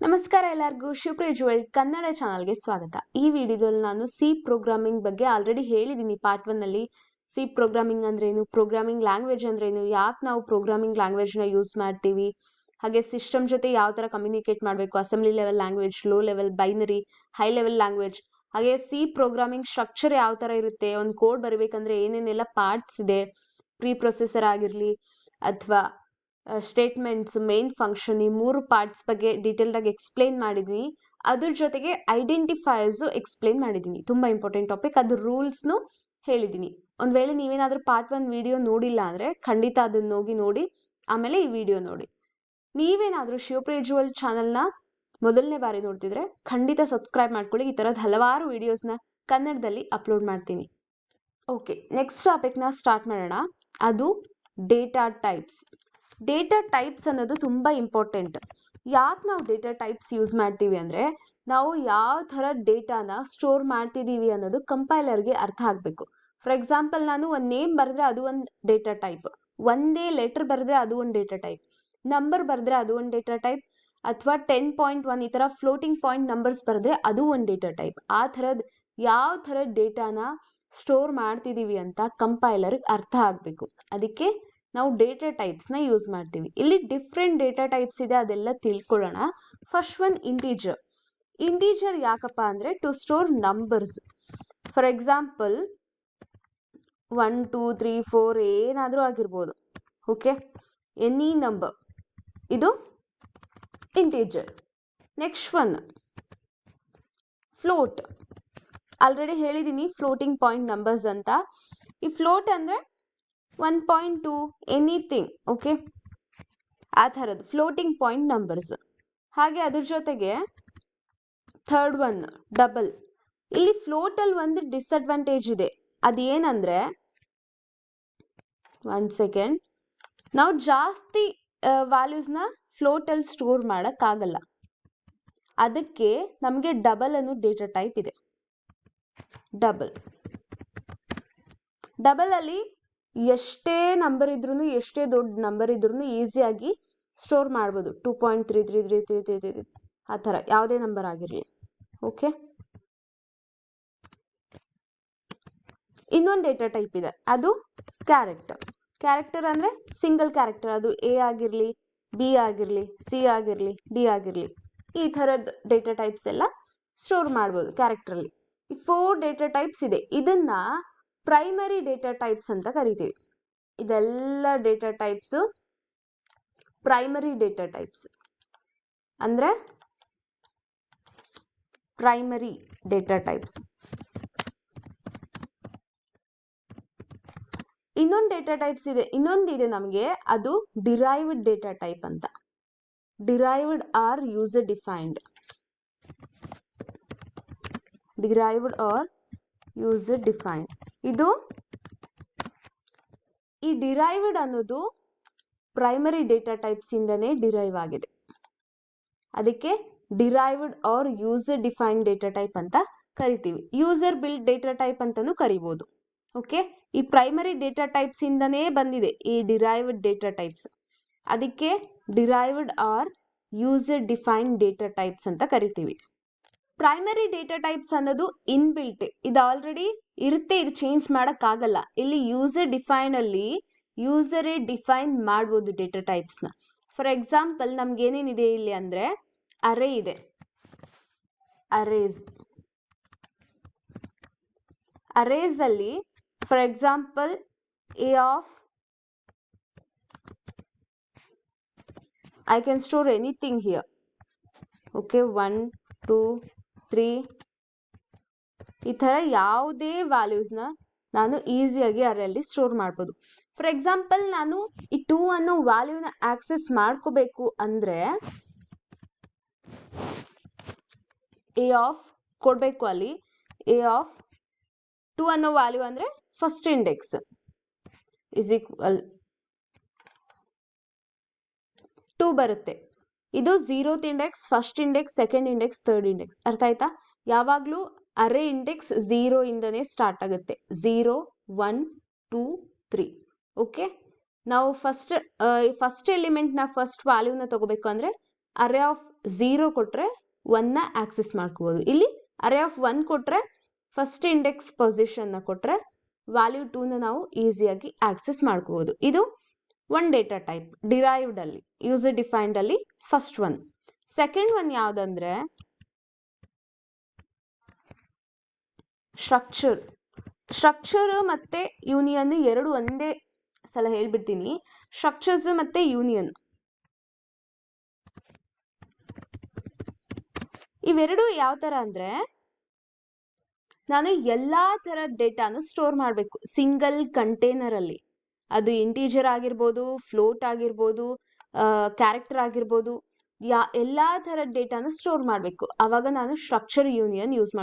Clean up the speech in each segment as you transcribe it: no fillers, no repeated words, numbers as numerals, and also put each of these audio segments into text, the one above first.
ನಮಸ್ಕಾರ ಎಲ್ಲರಿಗೂ ಶಿವಪ್ರಿಯ ಜುವೆಲ್ ಕನ್ನಡ ಚಾನಲ್ಗೆ ಸ್ವಾಗತ. ಈ ವಿಡಿಯೋದಲ್ಲಿ ನಾನು ಸಿ ಪ್ರೋಗ್ರಾಮಿಂಗ್ ಬಗ್ಗೆ ಆಲ್ರೆಡಿ ಹೇಳಿದ್ದೀನಿ ಪಾರ್ಟ್ 1 ನಲ್ಲಿ. ಸಿ ಪ್ರೋಗ್ರಾಮಿಂಗ್ ಅಂದ್ರೆ ಏನು, ಪ್ರೋಗ್ರಾಮಿಂಗ್ ಲ್ಯಾಂಗ್ವೇಜ್ ಅಂದ್ರೆ ಏನು, ಯಾಕೆ ನಾವು ಪ್ರೋಗ್ರಾಮಿಂಗ್ ಲ್ಯಾಂಗ್ವೇಜ್ ನ ಯೂಸ್ ಮಾಡ್ತೀವಿ, ಹಾಗೆ ಸಿಸ್ಟಮ್ ಜೊತೆ ಯಾವ ತರ ಕಮ್ಯುನಿಕೇಟ್ ಮಾಡಬೇಕು, assembly level language, low level, binary, high level language, ಹಾಗೆ ಸಿ ಪ್ರೋಗ್ರಾಮಿಂಗ್ ಸ್ಟ್ರಕ್ಚರ್ ಯಾವ ತರ ಇರುತ್ತೆ, ಒಂದು ಕೋಡ್ ಬರಬೇಕಂದ್ರೆ ಏನೇನೆಲ್ಲ ಪಾರ್ಟ್ಸ್ ಇದೆ, ಪ್ರೀ ಪ್ರೊಸೆಸರ್ ಆಗಿರಲಿ ಅಥವಾ ಸ್ಟೇಟ್ಮೆಂಟ್ಸ್, ಮೇನ್ ಫಂಕ್ಷನ್, ಈ 3 ಪಾರ್ಟ್ಸ್ ಬಗ್ಗೆ ಡೀಟೇಲ್ಡ್ ಆಗಿ ಎಕ್ಸ್ಪ್ಲೈನ್ ಮಾಡಿದ್ದೀನಿ. ಅದ್ರ ಜೊತೆಗೆ ಐಡೆಂಟಿಫೈಯರ್ಸ್ ಎಕ್ಸ್ಪ್ಲೈನ್ ಮಾಡಿದ್ದೀನಿ, ತುಂಬಾ ಇಂಪಾರ್ಟೆಂಟ್ ಟಾಪಿಕ್. ಅದ್ರ ರೂಲ್ಸ್ನು ಹೇಳಿದ್ದೀನಿ. ಒಂದ್ ವೇಳೆ ನೀವೇನಾದ್ರೂ ಪಾರ್ಟ್ 1 ವಿಡಿಯೋ ನೋಡಿಲ್ಲ ಅಂದ್ರೆ ಖಂಡಿತ ಅದನ್ನ ಹೋಗಿ ನೋಡಿ, ಆಮೇಲೆ ಈ ವಿಡಿಯೋ ನೋಡಿ. ನೀವೇನಾದ್ರೂ ಶಿವಪ್ರಿಯ ಜುವೆಲ್ ಚಾನಲ್ನ ಮೊದಲನೇ ಬಾರಿ ನೋಡ್ತಿದ್ರೆ ಖಂಡಿತ ಸಬ್ಸ್ಕ್ರೈಬ್ ಮಾಡ್ಕೊಳ್ಳಿ. ಈ ತರದ್ ಹಲವಾರು ವಿಡಿಯೋಸ್ನ ಕನ್ನಡದಲ್ಲಿ ಅಪ್ಲೋಡ್ ಮಾಡ್ತೀನಿ. ಓಕೆ, ನೆಕ್ಸ್ಟ್ ಟಾಪಿಕ್ನ ಸ್ಟಾರ್ಟ್ ಮಾಡೋಣ. ಅದು ಡೇಟಾ ಟೈಪ್ಸ್. ಡೇಟಾ ಟೈಪ್ಸ್ ಅನ್ನೋದು ತುಂಬ ಇಂಪಾರ್ಟೆಂಟ್. ಯಾಕೆ ನಾವು ಡೇಟಾ ಟೈಪ್ಸ್ ಯೂಸ್ ಮಾಡ್ತೀವಿ ಅಂದರೆ, ನಾವು ಯಾವ ಥರ ಡೇಟಾನ ಸ್ಟೋರ್ ಮಾಡ್ತಿದ್ದೀವಿ ಅನ್ನೋದು ಕಂಪೈಲರ್ಗೆ ಅರ್ಥ ಆಗಬೇಕು. ಫಾರ್ ಎಕ್ಸಾಂಪಲ್, ನಾನು ಒಂದು ನೇಮ್ ಬರೆದ್ರೆ ಅದು ಒಂದು ಡೇಟಾ ಟೈಪ್, ಒಂದೇ ಲೆಟರ್ ಬರೆದ್ರೆ ಅದು ಒಂದು ಡೇಟಾ ಟೈಪ್, ನಂಬರ್ ಬರೆದ್ರೆ ಅದು ಒಂದು ಡೇಟಾ ಟೈಪ್, ಅಥವಾ 10.1 ಈ ಥರ ಫ್ಲೋಟಿಂಗ್ ಪಾಯಿಂಟ್ ನಂಬರ್ಸ್ ಬರೆದ್ರೆ ಅದು ಒಂದು ಡೇಟಾ ಟೈಪ್. ಆ ಥರದ್ದು ಯಾವ ಥರ ಡೇಟಾನ ಸ್ಟೋರ್ ಮಾಡ್ತಿದ್ದೀವಿ ಅಂತ ಕಂಪೈಲರ್ಗೆ ಅರ್ಥ ಆಗಬೇಕು. ಅದಕ್ಕೆ ನಾವು ಡೇಟಾ ಟೈಪ್ಸ್ನ ಯೂಸ್ ಮಾಡ್ತೀವಿ. ಇಲ್ಲಿ ಡಿಫ್ರೆಂಟ್ ಡೇಟಾ ಟೈಪ್ಸ್ ಇದೆ, ಅದೆಲ್ಲ ತಿಳ್ಕೊಳ್ಳೋಣ. First one integer. ಇಂಟೀಜರ್ ಯಾಕಪ್ಪ ಅಂದರೆ to store numbers. For example 1 2 3 4 ಏನಾದರೂ ಆಗಿರ್ಬೋದು. ಓಕೆ, ಎನಿ ನಂಬರ್, ಇದು integer. Next one float. Already ಹೇಳಿದ್ದೀನಿ ಫ್ಲೋಟಿಂಗ್ ಪಾಯಿಂಟ್ ನಂಬರ್ಸ್ ಅಂತ. ಈ ಫ್ಲೋಟ್ ಅಂದರೆ 1.2 ಎನಿಥಿಂಗ್. ಓಕೆ, ಆ ಥರದ್ದು ಫ್ಲೋಟಿಂಗ್ ಪಾಯಿಂಟ್ ನಂಬರ್ಸ್. ಹಾಗೆ ಅದ್ರ ಜೊತೆಗೆ ಥರ್ಡ್ ಒನ್ ಡಬಲ್. ಇಲ್ಲಿ ಫ್ಲೋಟಲ್ಲಿ ಒಂದು ಡಿಸ್ಅಡ್ವಾಂಟೇಜ್ ಇದೆ. ಅದೇನಂದ್ರೆ, ಒನ್ ಸೆಕೆಂಡ್, ನಾವು ಜಾಸ್ತಿ ವ್ಯಾಲ್ಯೂಸ್ನ ಫ್ಲೋಟಲ್ಲಿ ಸ್ಟೋರ್ ಮಾಡೋಕ್ಕಾಗಲ್ಲ. ಅದಕ್ಕೆ ನಮಗೆ ಡಬಲ್ ಅನ್ನೋ ಡೇಟಾ ಟೈಪ್ ಇದೆ. ಡಬಲ್ ಅಲ್ಲಿ ಎಷ್ಟೇ ನಂಬರ್ ಇದ್ರೂ, ಎಷ್ಟೇ ದೊಡ್ಡ ನಂಬರ್ ಇದ್ರೂ ಈಸಿಯಾಗಿ ಸ್ಟೋರ್ ಮಾಡ್ಬೋದು. 2.333333 ಆ ಥರ ಯಾವುದೇ ನಂಬರ್ ಆಗಿರಲಿ. ಓಕೆ, ಇನ್ನೊಂದು ಡೇಟಾ ಟೈಪ್ ಇದೆ, ಅದು ಕ್ಯಾರೆಕ್ಟರ್. ಕ್ಯಾರೆಕ್ಟರ್ ಅಂದರೆ ಸಿಂಗಲ್ ಕ್ಯಾರೆಕ್ಟರ್, ಅದು ಎ ಆಗಿರಲಿ, ಬಿ ಆಗಿರಲಿ, ಸಿ ಆಗಿರಲಿ, ಡಿ ಆಗಿರಲಿ, ಈ ಥರದ ಡೇಟಾ ಟೈಪ್ಸ್ ಎಲ್ಲ ಸ್ಟೋರ್ ಮಾಡ್ಬೋದು ಕ್ಯಾರೆಕ್ಟರಲ್ಲಿ. ಈ 4 ಡೇಟಾ ಟೈಪ್ಸ್ ಇದೆ. ಇದನ್ನ ಪ್ರೈಮರಿ ಡೇಟಾ ಟೈಪ್ಸ್ ಅಂತ ಕರಿತೀವಿ. ಇದೆಲ್ಲ data types primary data types. ಅಂದ್ರೆ ಪ್ರೈಮರಿ ಡೇಟಾ ಟೈಪ್ಸ್. ಇನ್ನೊಂದು ಡೇಟಾ ಟೈಪ್ಸ್ ಇದೆ, ಇನ್ನೊಂದಿದೆ ನಮಗೆ, ಅದು ಡಿರೈವ್ಡ್ ಡೇಟಾ ಟೈಪ್ ಅಂತ. Derived or user defined. Derived or user defined. ಇದು ಈ ಡಿರೈವ್ಡ್ ಅನ್ನೋದು ಪ್ರೈಮರಿ ಡೇಟಾ ಟೈಪ್ಸ್ ಇಂದನೇ ಡಿರೈವ್ ಆಗಿದೆ. ಅದಕ್ಕೆ derived or user defined data type ಅಂತ ಕರಿತೀವಿ. ಯೂಸರ್ ಬಿಲ್ಡ್ ಡೇಟಾ ಟೈಪ್ ಅಂತಾನೂ ಕರಿಬಹುದು. ಓಕೆ, ಈ ಪ್ರೈಮರಿ ಡೇಟಾ ಟೈಪ್ಸ್ ಇಂದನೇ ಬಂದಿದೆ ಈ ಡಿರೈವ್ಡ್ ಡೇಟಾ ಟೈಪ್ಸ್. ಅದಕ್ಕೆ derived or user defined data types ಅಂತ ಕರಿತೀವಿ. ಪ್ರೈಮರಿ ಡೇಟಾ ಟೈಪ್ಸ್ ಅನ್ನೋದು ಇನ್ಬಿಲ್ಟ್, ಇದು ಆಲ್ರೆಡಿ ಇರುತ್ತೆ, ಇದು ಚೇಂಜ್ ಮಾಡೋಕ್ಕಾಗಲ್ಲ. ಇಲ್ಲಿ ಯೂಸರ್ ಡಿಫೈನ್ ಅಲ್ಲಿ ಯೂಸರೇ ಡಿಫೈನ್ ಮಾಡ್ಬೋದು ಡೇಟಾ ಟೈಪ್ಸ್ನ. ಫಾರ್ ಎಕ್ಸಾಂಪಲ್, ನಮ್ಗೆ ಏನೇನಿದೆ ಇಲ್ಲಿ ಅಂದರೆ, ಅರೇ ಇದೆ, ಅರೇಸ್ ಅಲ್ಲಿ for example a of I can store anything here. Okay, 1 2 3 ಈ ಥರ ಯಾವುದೇ ವ್ಯಾಲ್ಯೂಸ್ನ ನಾನು ಈಸಿಯಾಗಿ ಅರೇಯಲ್ಲಿ ಸ್ಟೋರ್ ಮಾಡ್ಬೋದು. ಫಾರ್ ಎಕ್ಸಾಂಪಲ್, ನಾನು ಈ 2 ಅನ್ನೋ ವ್ಯಾಲ್ಯೂನ ಆಕ್ಸೆಸ್ ಮಾಡ್ಕೋಬೇಕು ಅಂದರೆ ಎ ಆಫ್ ಕೊಡಬೇಕು. ಅಲ್ಲಿ ಎ ಆಫ್ 2 ಅನ್ನೋ ವ್ಯಾಲ್ಯೂ ಅಂದರೆ ಫಸ್ಟ್ ಇಂಡೆಕ್ಸ್ ಇಸ್ ಈಕ್ವಲ್ 2 ಬರುತ್ತೆ. ಇದು 0th index, first index, second index, third index. ಅರ್ಥ ಆಯ್ತಾ? ಯಾವಾಗಲೂ ಅರೇ ಇಂಡೆಕ್ಸ್ 0 ಇಂದನೇ ಸ್ಟಾರ್ಟ್ ಆಗುತ್ತೆ. 0 1 2 3. ಓಕೆ, ನಾವು ಫಸ್ಟ್ ಎಲಿಮೆಂಟ್ನ ಫಸ್ಟ್ ವ್ಯಾಲ್ಯೂನ ತಗೋಬೇಕು ಅಂದರೆ ಅರೇ ಆಫ್ 0 ಕೊಟ್ಟರೆ 1ನ ಆಕ್ಸೆಸ್ ಮಾಡ್ಕೋಬೋದು. ಇಲ್ಲಿ ಅರೇ ಆಫ್ 1 ಕೊಟ್ಟರೆ ಫಸ್ಟ್ ಇಂಡೆಕ್ಸ್ ಪೊಸಿಷನ್ನ ಕೊಟ್ಟರೆ ವ್ಯಾಲ್ಯೂ 2ನ ನಾವು ಈಸಿಯಾಗಿ ಆಕ್ಸೆಸ್ ಮಾಡ್ಕೋಬೋದು. ಇದು ಒನ್ ಡೇಟಾ ಟೈಪ್ ಡಿರೈವ್ಡ್ ಅಲ್ಲಿ, ಯೂಸರ್ ಡಿಫೈನ್ಡ್ ಅಲ್ಲಿ ಫಸ್ಟ್ ಒನ್. ಸೆಕೆಂಡ್ ಒನ್ ಯಾವುದಂದ್ರೆ ಸ್ಟ್ರಕ್ಚರ್ ಮತ್ತೆ ಯೂನಿಯನ್ ಎರಡು ಒಂದೇ ಸಲ ಹೇಳ್ಬಿಡ್ತೀನಿ. ಸ್ಟ್ರಕ್ಚರ್ಸ್ ಮತ್ತೆ ಯೂನಿಯನ್ ಇವೆರಡು ಯಾವ ತರ ಅಂದ್ರೆ, ನಾನು ಎಲ್ಲಾ ತರ ಡೇಟಾನು ಸ್ಟೋರ್ ಮಾಡಬೇಕು ಸಿಂಗಲ್ ಕಂಟೈನರ್ ಅಲ್ಲಿ. ಅದು ಇಂಟೀಜರ್ ಆಗಿರ್ಬೋದು, ಫ್ಲೋಟ್ ಆಗಿರ್ಬೋದು, ಕ್ಯಾರೆಕ್ಟರ್ ಆಗಿರ್ಬೋದು, ಎಲ್ಲಾ ತರ ಡೇಟಾನು ಸ್ಟೋರ್ ಮಾಡಬೇಕು. ಅವಾಗ ನಾನು ಸ್ಟ್ರಕ್ಚರ್ ಯೂನಿಯನ್ ಯೂಸ್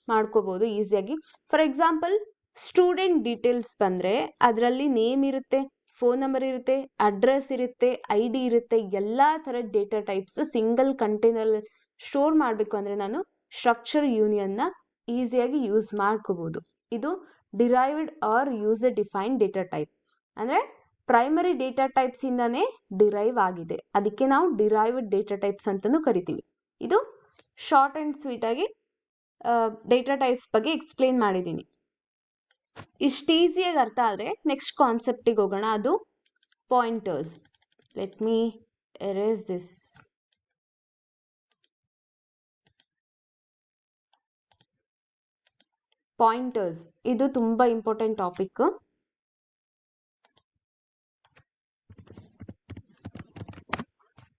ಮಾಡ್ಕೋಬಹುದು ಈಸಿಯಾಗಿ. ಫಾರ್ ಎಕ್ಸಾಂಪಲ್ ಸ್ಟೂಡೆಂಟ್ ಡೀಟೇಲ್ಸ್ ಬಂದ್ರೆ ಅದರಲ್ಲಿ ನೇಮ್ ಇರುತ್ತೆ, ಫೋನ್ ನಂಬರ್ ಇರುತ್ತೆ, ಅಡ್ರೆಸ್ ಇರುತ್ತೆ, ID ಇರುತ್ತೆ. ಎಲ್ಲಾ ತರ data types single container store ಮಾಡಬೇಕು ಅಂದ್ರೆ ನಾನು ಸ್ಟ್ರಕ್ಚರ್ ಯೂನಿಯನ್ನ ಈಸಿಯಾಗಿ ಯೂಸ್ ಮಾಡ್ಕೋಬಹುದು. ಇದು derived or user defined data type ಅಂದ್ರೆ ಪ್ರೈಮರಿ ಡೇಟಾ ಟೈಪ್ಸ್ ಇಂದಾನೇ ಡಿರೈವ್ ಆಗಿದೆ. ಅದಕ್ಕೆ ನಾವು ಡಿರೈವ್ಡ್ ಡೇಟಾ ಟೈಪ್ಸ್ ಅಂತಾನೂ ಕರಿತೀವಿ. ಇದು ಶಾರ್ಟ್ ಅಂಡ್ ಸ್ವೀಟ್ ಆಗಿ ಡೇಟಾ ಟೈಪ್ಸ್ ಬಗ್ಗೆ ಎಕ್ಸ್ಪ್ಲೇನ್ ಮಾಡಿದ್ದೀನಿ. ಇಷ್ಟು ಈಸಿಯಾಗಿ ಅರ್ಥ ಆದರೆ ನೆಕ್ಸ್ಟ್ ಕಾನ್ಸೆಪ್ಟಿಗೆ ಹೋಗೋಣ. ಅದು pointers. Let me erase this. Pointers ಇದು ತುಂಬಾ ಇಂಪಾರ್ಟೆಂಟ್ ಟಾಪಿಕ್.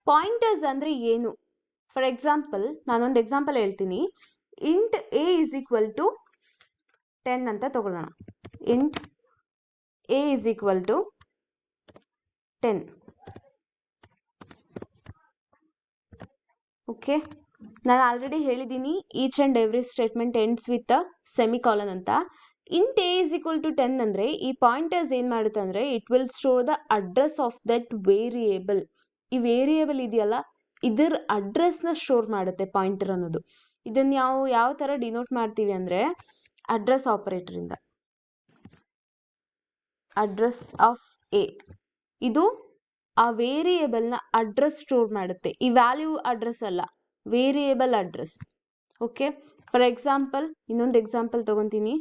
ಪಾಯಿಂಟರ್ಸ್ ಅಂದ್ರೆ ಏನು? ಫಾರ್ ಎಕ್ಸಾಂಪಲ್ ನಾನೊಂದು ಎಕ್ಸಾಂಪಲ್ ಹೇಳ್ತೀನಿ. Int a is equal to 10 ಅಂತ ತಗೊಳ್ಳೋಣ. Int a is equal to 10. Okay, ನಾನು ಆಲ್ರೆಡಿ ಹೇಳಿದ್ದೀನಿ each and every statement ends with a semicolon ಅಂತ. Int a is equal to 10 ಅಂದ್ರೆ ಈ ಪಾಯಿಂಟರ್ಸ್ ಏನ್ ಮಾಡುತ್ತೆ ಅಂದ್ರೆ it will store the address of that variable. ಈ ವೇರಿಯೇಬಲ್ ಇದೆಯಲ್ಲ ಇದರ ಅಡ್ರೆಸ್ನ ಸ್ಟೋರ್ ಮಾಡುತ್ತೆ ಪಾಯಿಂಟರ್ ಅನ್ನೋದು. ಇದನ್ನ ಯಾವ ತರ ಡಿನೋಟ್ ಮಾಡ್ತೀವಿ ಅಂದ್ರೆ ಅಡ್ರೆಸ್ ಆಪರೇಟರ್ ಇಂದ. ಅಡ್ರೆಸ್ ಆಫ್ ಎ ಇದು ಆ ವೇರಿಯೇಬಲ್ ನ ಅಡ್ರೆಸ್ ಸ್ಟೋರ್ ಮಾಡುತ್ತೆ. ಈ ವ್ಯಾಲ್ಯೂ ಅಡ್ರೆಸ್ ಅಲ್ಲ, variable address. Okay, for example ಇನ್ನೊಂದು ಎಕ್ಸಾಂಪಲ್ ತಗೊಂತೀನಿ.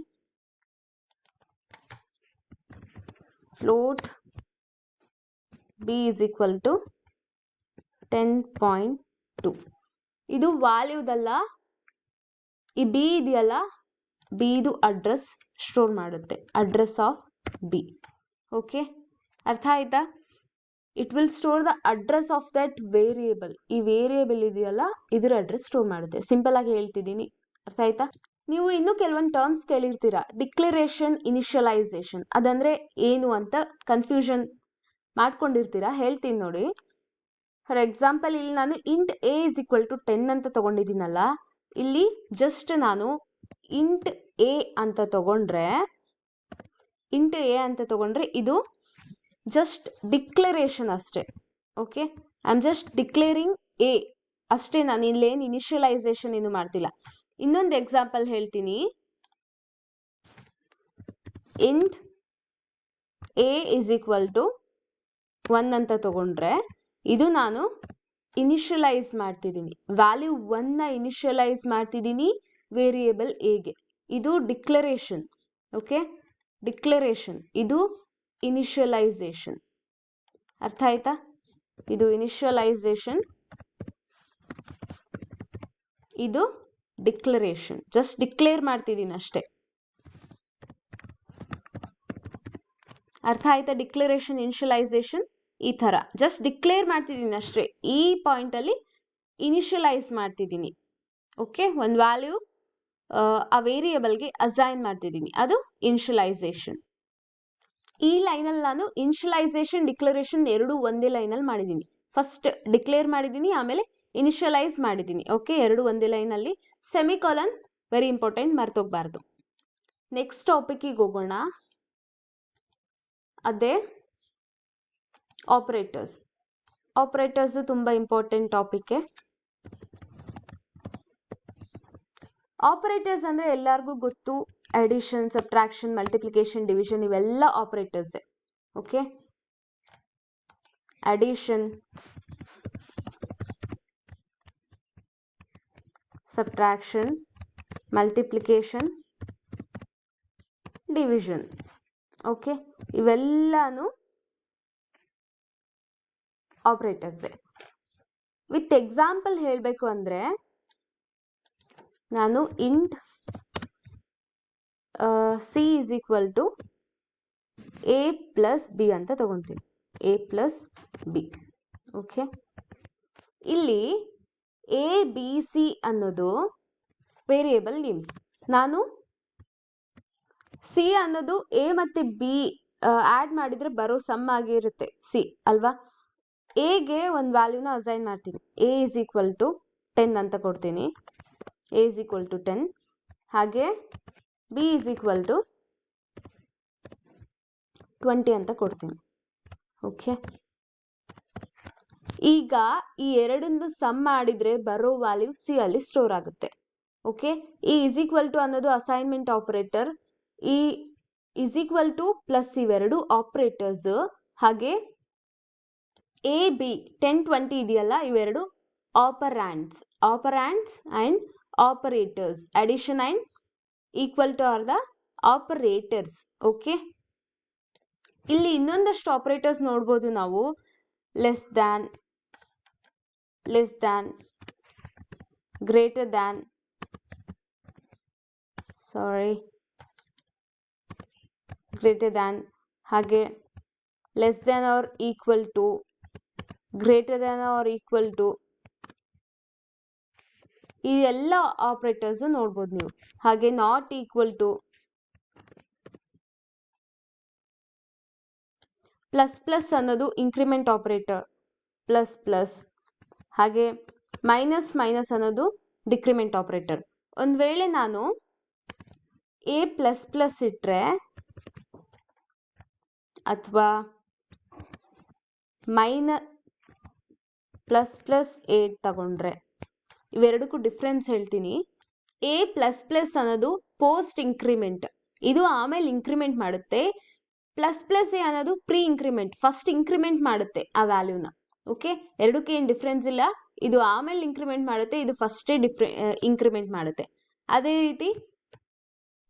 Float b is equal to 10.2. ಇದು ವ್ಯಾಲ್ಯೂದಲ್ಲ, ಈ ಬಿ ಇದೆಯಲ್ಲ ಬಿ ಇದು ಅಡ್ರೆಸ್ ಸ್ಟೋರ್ ಮಾಡುತ್ತೆ, ಅಡ್ರೆಸ್ ಆಫ್ ಬಿ. ಓಕೆ, ಅರ್ಥ ಆಯ್ತಾ? It will store the address of that variable. ಈ ವೇರಿಯೇಬಲ್ ಇದೆಯಲ್ಲ ಇದರ ಅಡ್ರೆಸ್ ಸ್ಟೋರ್ ಮಾಡುತ್ತೆ. ಸಿಂಪಲ್ ಆಗಿ ಹೇಳ್ತಿದ್ದೀನಿ, ಅರ್ಥ ಆಯ್ತಾ? ನೀವು ಇನ್ನೂ ಕೆಲವೊಂದು ಟರ್ಮ್ಸ್ ಕೇಳಿರ್ತೀರಾ. ಡಿಕ್ಲರೇಷನ್, ಇನಿಷಿಯಲೈಸೇಷನ್ ಅದಂದ್ರೆ ಏನು ಅಂತ ಕನ್ಫ್ಯೂಷನ್ ಮಾಡ್ಕೊಂಡಿರ್ತೀರಾ. ಹೇಳ್ತೀನಿ ನೋಡಿ. ಫಾರ್ ಎಕ್ಸಾಂಪಲ್ ಇಲ್ಲಿ ನಾನು int a is equal to 10 ಅಂತ ತಗೊಂಡಿದ್ದೀನಲ್ಲ, ಇಲ್ಲಿ ಜಸ್ಟ್ ನಾನು ಇಂಟ್ a ಅಂತ ತಗೊಂಡ್ರೆ ಇದು ಜಸ್ಟ್ ಡಿಕ್ಲರೇಷನ್ ಅಷ್ಟೇ. Okay, I am just declaring a ಅಷ್ಟೇ. ನಾನು ಇಲ್ಲೇನು ಇನಿಷಿಯಲೈಸೇಷನ್ ಏನು ಮಾಡ್ತಿಲ್ಲ. ಇನ್ನೊಂದು ಎಕ್ಸಾಂಪಲ್ ಹೇಳ್ತೀನಿ. Int a is equal to 1 ಅಂತ ತಗೊಂಡ್ರೆ ಇದು ನಾನು ಇನಿಷಿಯಲೈಸ್ ಮಾಡ್ತಿದ್ದೀನಿ, ವ್ಯಾಲ್ಯೂ 1ನ ಇನಿಷಿಯಲೈಸ್ ಮಾಡ್ತಿದ್ದೀನಿ ವೇರಿಯೇಬಲ್ ಎಗೆ. ಇದು ಡಿಕ್ಲರೇಷನ್. ಓಕೆ, ಡಿಕ್ಲರೇಷನ್, ಇದು ಇನಿಷಿಯಲೈಸೇಷನ್. ಅರ್ಥ ಆಯ್ತಾ? ಇದು ಇನಿಷಿಯಲೈಸೇಷನ್, ಇದು ಡಿಕ್ಲರೇಷನ್. ಜಸ್ಟ್ ಡಿಕ್ಲೇರ್ ಮಾಡ್ತಿದ್ದೀನಿ ಅಷ್ಟೇ. ಅರ್ಥ ಆಯ್ತಾ? ಡಿಕ್ಲರೇಷನ್, ಇನಿಷಿಯಲೈಸೇಷನ್ ಈ ತರ ಜಸ್ಟ್ ಡಿಕ್ಲೇರ್ ಮಾಡ್ತಿದ್ದೀನಿ ಅಷ್ಟೇ. ಈ ಪಾಯಿಂಟ್ ಅಲ್ಲಿ ಇನಿಷಿಯಲೈಸ್ ಮಾಡ್ತಿದ್ದೀನಿ. ಓಕೆ, ಒಂದು ವ್ಯಾಲ್ಯೂ ಆ ವೇರಿಯೇಬಲ್ಗೆ ಅಸೈನ್ ಮಾಡ್ತಿದ್ದೀನಿ, ಅದು ಇನಿಷಿಯಲೈಸೇಷನ್. ಈ ಲೈನಲ್ಲಿ ನಾನು ಇನಿಷಿಯಲೈಸೇಷನ್, ಡಿಕ್ಲರೇಷನ್ ಎರಡು ಒಂದೇ ಲೈನಲ್ಲಿ ಮಾಡಿದ್ದೀನಿ. ಫಸ್ಟ್ ಡಿಕ್ಲೇರ್ ಮಾಡಿದ್ದೀನಿ, ಆಮೇಲೆ ಇನಿಷಿಯಲೈಸ್ ಮಾಡಿದ್ದೀನಿ. ಓಕೆ, ಎರಡು ಒಂದೇ ಲೈನಲ್ಲಿ. ಸೆಮಿಕಾಲನ್ ವೆರಿ ಇಂಪಾರ್ಟೆಂಟ್, ಮರ್ತೋಗ್ಬಾರ್ದು. ನೆಕ್ಸ್ಟ್ ಟಾಪಿಕ್ಕಿಗೆ ಹೋಗೋಣ. ಅದೇ ಆಪರೇಟರ್ಸ್. ಆಪರೇಟರ್ಸ್ ತುಂಬಾ ಇಂಪಾರ್ಟೆಂಟ್ ಟಾಪಿಕ್. ಆಪರೇಟರ್ಸ್ ಅಂದ್ರೆ ಎಲ್ಲರಿಗೂ ಗೊತ್ತು, ಅಡಿಷನ್, ಸಬ್ಟ್ರಾಕ್ಷನ್, ಮಲ್ಟಿಪ್ಲಿಕೇಶನ್, ಡಿವಿಷನ್ ಇವೆಲ್ಲ operators. Okay, addition, subtraction, multiplication, division. Okay, ಇವೆಲ್ಲಾನು ಆಪರೇಟರ್ಸ್. ವಿತ್ ಎಕ್ಸಾಂಪಲ್ ಹೇಳಬೇಕು ಅಂದರೆ ನಾನು int C is equal to A plus B ಅಂತ ತಗೊತೀನಿ. A plus B. ಓಕೆ, ಇಲ್ಲಿ ಎ ಬಿ ಸಿ ಅನ್ನೋದು ವೇರಿಯೇಬಲ್ ನೇಮ್ಸ್. ನಾನು ಸಿ ಅನ್ನೋದು ಎ ಮತ್ತು ಬಿ ಆ್ಯಡ್ ಮಾಡಿದರೆ ಬರೋ ಸಮ್ ಆಗಿರುತ್ತೆ ಸಿ ಅಲ್ವಾ. ಎಗೆ ಒಂದು ವ್ಯಾಲ್ಯೂನ ಅಸೈನ್ ಮಾಡ್ತೀನಿ. ಎ ಇಸ್ ಈಕ್ವಲ್ ಟು 10 ಅಂತ ಕೊಡ್ತೀನಿ. A is equal to 10. ಹಾಗೆ ಬಿ ಇಸ್ ಈಕ್ವಲ್ ಟು 20 ಅಂತ ಕೊಡ್ತೀನಿ. ಓಕೆ, ಈಗ ಈ ಎರಡನ್ನು ಸಮ್ ಮಾಡಿದರೆ ಬರೋ ವ್ಯಾಲ್ಯೂ ಸಿ ಅಲ್ಲಿ ಸ್ಟೋರ್ ಆಗುತ್ತೆ. ಓಕೆ, ಈ ಇಸ್ ಈಕ್ವಲ್ ಟು ಅನ್ನೋದು ಅಸೈನ್ಮೆಂಟ್ ಆಪರೇಟರ್, ಈ ಇಸ್ ಈಕ್ವಲ್ ಟು ಪ್ಲಸ್ ಇವೆರಡು ಆಪರೇಟರ್ಸ್. ಹಾಗೆ ಎ ಬಿ 10 20 ಇದೆಯಲ್ಲ, ಇವೆರಡು operands and operators. Addition and equal to are the operators. Okay, ಇಲ್ಲಿ ಇನ್ನೊಂದಷ್ಟು ಆಪರೇಟರ್ಸ್ ನೋಡ್ಬೋದು ನಾವು. Less than, greater than, greater than, ಹಾಗೆ less than or equal to, greater than or equal to, ಈ ಎಲ್ಲ ಆಪರೇಟರ್ಸ್ ನೋಡ್ಬೋದು ನೀವು. ಹಾಗೆ not equal to, plus plus ಅನ್ನೋದು ಇನ್ಕ್ರಿಮೆಂಟ್ ಆಪರೇಟರ್, ಪ್ಲಸ್ ಪ್ಲಸ್. ಹಾಗೆ ಮೈನಸ್ ಮೈನಸ್ ಅನ್ನೋದು ಡಿಕ್ರಿಮೆಂಟ್ ಆಪರೇಟರ್. ಒಂದು ವೇಳೆ ನಾನು ಎ ಪ್ಲಸ್ ಪ್ಲಸ್ ಇಟ್ಟರೆ ಅಥವಾ ಪ್ಲಸ್ ಪ್ಲಸ್ 8 ತಗೊಂಡ್ರೆ, ಇವೆರಡಕ್ಕೂ ಡಿಫ್ರೆನ್ಸ್ ಹೇಳ್ತೀನಿ. ಎ ಪ್ಲಸ್ ಪ್ಲಸ್ ಅನ್ನೋದು ಪೋಸ್ಟ್ ಇಂಕ್ರಿಮೆಂಟ್, ಇದು ಆಮೇಲೆ ಇಂಕ್ರಿಮೆಂಟ್ ಮಾಡುತ್ತೆ. ಪ್ಲಸ್ ಪ್ಲಸ್ ಎ ಅನ್ನೋದು ಪ್ರೀ ಇಂಕ್ರಿಮೆಂಟ್, ಫಸ್ಟ್ ಇಂಕ್ರಿಮೆಂಟ್ ಮಾಡುತ್ತೆ ಆ ವ್ಯಾಲ್ಯೂನ. ಓಕೆ, ಎರಡಕ್ಕೆ ಏನು ಡಿಫ್ರೆನ್ಸ್ ಇಲ್ಲ. ಇದು ಆಮೇಲೆ ಇಂಕ್ರಿಮೆಂಟ್ ಮಾಡುತ್ತೆ, ಇದು ಫಸ್ಟೇ ಇಂಕ್ರಿಮೆಂಟ್ ಮಾಡುತ್ತೆ. ಅದೇ ರೀತಿ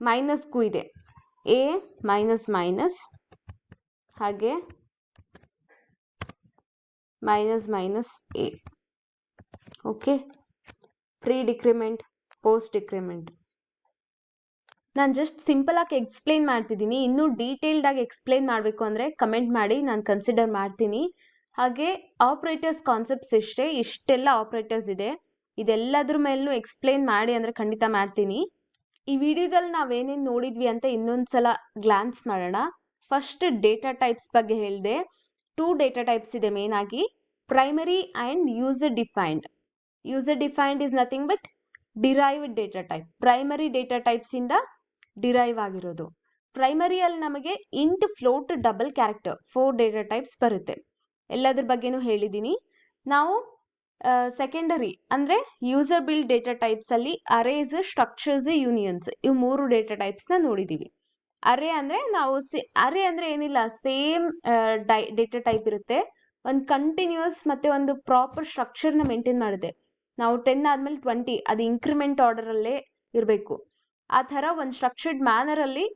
ಮೈನಸ್ಗೂ ಇದೆ. ಎ ಮೈನಸ್ ಮೈನಸ್, ಹಾಗೆ minus minus A. Okay, pre decrement, post decrement. ನಾನು ಜಸ್ಟ್ ಸಿಂಪಲ್ ಆಗಿ ಎಕ್ಸ್ಪ್ಲೇನ್ ಮಾಡ್ತಿದ್ದೀನಿ. ಇನ್ನೂ ಡೀಟೇಲ್ಡ್ ಆಗಿ ಎಕ್ಸ್ಪ್ಲೇನ್ ಮಾಡಬೇಕು ಅಂದರೆ ಕಮೆಂಟ್ ಮಾಡಿ, ನಾನು ಕನ್ಸಿಡರ್ ಮಾಡ್ತೀನಿ. ಹಾಗೆ ಆಪರೇಟರ್ಸ್ ಕಾನ್ಸೆಪ್ಟ್ಸ್ ಇಷ್ಟೆಲ್ಲ ಆಪರೇಟರ್ಸ್ ಇದೆ. ಇದೆಲ್ಲದ್ರ ಮೇಲೂ ಎಕ್ಸ್ಪ್ಲೇನ್ ಮಾಡಿ ಅಂದರೆ ಖಂಡಿತ ಮಾಡ್ತೀನಿ. ಈ ವಿಡಿಯೋದಲ್ಲಿ ನಾವೇನೇನು ನೋಡಿದ್ವಿ ಅಂತ ಇನ್ನೊಂದ್ಸಲ ಗ್ಲಾನ್ಸ್ ಮಾಡೋಣ. ಫಸ್ಟ್ ಡೇಟಾ ಟೈಪ್ಸ್ ಬಗ್ಗೆ ಹೇಳಿದೆ. 2 ಡೇಟಾ ಟೈಪ್ಸ್ ಇದೆ ಮೇನ್ ಆಗಿ, primary and user defined. User defined is nothing but derived data type. Primary data ಟೈಪ್ಸಿಂದ ಡಿರೈವ್ ಆಗಿರೋದು. ಪ್ರೈಮರಿಯಲ್ಲಿ ನಮಗೆ int, float, double character 4 data types ಬರುತ್ತೆ. ಎಲ್ಲದ್ರ ಬಗ್ಗೆನೂ ಹೇಳಿದ್ದೀನಿ. ನಾವು ಸೆಕೆಂಡರಿ ಅಂದರೆ ಯೂಸರ್ ಬಿಲ್ಡ್ ಡೇಟಾ ಟೈಪ್ಸಲ್ಲಿ ಅರೇಸ್, ಸ್ಟ್ರಕ್ಚರ್ಸ್, ಯೂನಿಯನ್ಸ್, ಇವು 3 ಡೇಟಾ ಟೈಪ್ಸ್ನ ನೋಡಿದ್ದೀವಿ. ಅರೇ ಅಂದರೆ ಅರೇ ಅಂದರೆ ಏನಿಲ್ಲ, ಸೇಮ್ ಡೇಟಾ ಟೈಪ್ ಇರುತ್ತೆ. ಒಂದು ಕಂಟಿನ್ಯೂಸ್ ಮತ್ತು ಒಂದು ಪ್ರಾಪರ್ ಸ್ಟ್ರಕ್ಚರ್ನ ಮೇಂಟೈನ್ ಮಾಡುತ್ತೆ. ನಾವು 10 ಆದಮೇಲೆ 20 ಅದು ಇಂಕ್ರಿಮೆಂಟ್ ಆರ್ಡರಲ್ಲೇ ಇರಬೇಕು. ಆ ಥರ ಒಂದು ಸ್ಟ್ರಕ್ಚರ್ಡ್ ಮ್ಯಾನರಲ್ಲಿ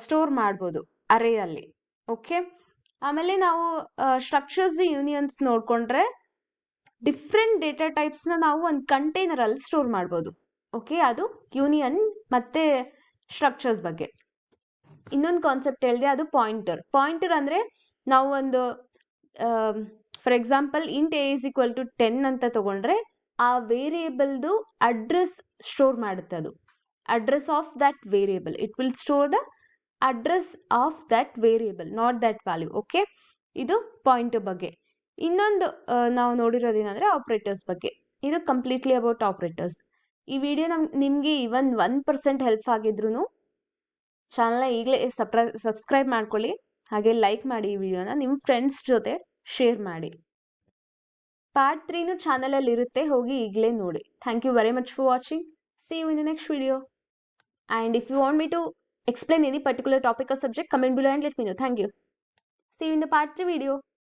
ಸ್ಟೋರ್ ಮಾಡ್ಬೋದು ಅರೇಯಲ್ಲಿ. ಓಕೆ, ಆಮೇಲೆ ನಾವು ಸ್ಟ್ರಕ್ಚರ್ಸ್, ಯೂನಿಯನ್ಸ್ ನೋಡಿಕೊಂಡ್ರೆ ಡಿಫ್ರೆಂಟ್ ಡೇಟಾ ಟೈಪ್ಸ್ನ ನಾವು ಒಂದು ಕಂಟೈನರಲ್ಲಿ ಸ್ಟೋರ್ ಮಾಡ್ಬೋದು. ಓಕೆ, ಅದು ಯೂನಿಯನ್ ಮತ್ತು ಸ್ಟ್ರಕ್ಚರ್ಸ್ ಬಗ್ಗೆ. ಇನ್ನೊಂದು ಕಾನ್ಸೆಪ್ಟ್ ಹೇಳಿದೆ, ಅದು ಪಾಯಿಂಟರ್. ಪಾಯಿಂಟರ್ ಅಂದರೆ ನಾವು ಒಂದು for example int A is equal to 10 ಅಂತ ತಗೊಂಡ್ರೆ ಆ ವೇರಿಯೇಬಲ್ದು ಅಡ್ರೆಸ್ ಸ್ಟೋರ್ ಮಾಡುತ್ತೆ. ಅದು address of that variable. It will store the address of that variable, not that value. Okay, ಇದು ಪಾಯಿಂಟರ್ ಬಗ್ಗೆ. ಇನ್ನೊಂದು ನಾವು ನೋಡಿರೋದೇನೆಂದರೆ ಆಪ್ರೇಟರ್ಸ್ ಬಗ್ಗೆ. ಇದು ಕಂಪ್ಲೀಟ್ಲಿ ಅಬೌಟ್ ಆಪ್ರೇಟರ್ಸ್. ಈ ವಿಡಿಯೋ ನಿಮಗೆ ಇವನ್ 1% ಹೆಲ್ಪ್ ಆಗಿದ್ರು ಚಾನಲ್ನ ಈಗಲೇ ಸಬ್ಸ್ಕ್ರೈಬ್ ಮಾಡ್ಕೊಳ್ಳಿ. ಹಾಗೆ ಲೈಕ್ ಮಾಡಿ. ಈ ವಿಡಿಯೋನ ನಿಮ್ಮ ಫ್ರೆಂಡ್ಸ್ ಜೊತೆ ಶೇರ್ ಮಾಡಿ. ಪಾರ್ಟ್ 3 ಚಾನಲಲ್ಲಿ ಇರುತ್ತೆ, ಹೋಗಿ ಈಗಲೇ ನೋಡಿ. Thank you very much for watching. See you in the next video. And if you want me to explain any particular topic or subject, comment below and let me know. Thank you. See you in the part 3 video.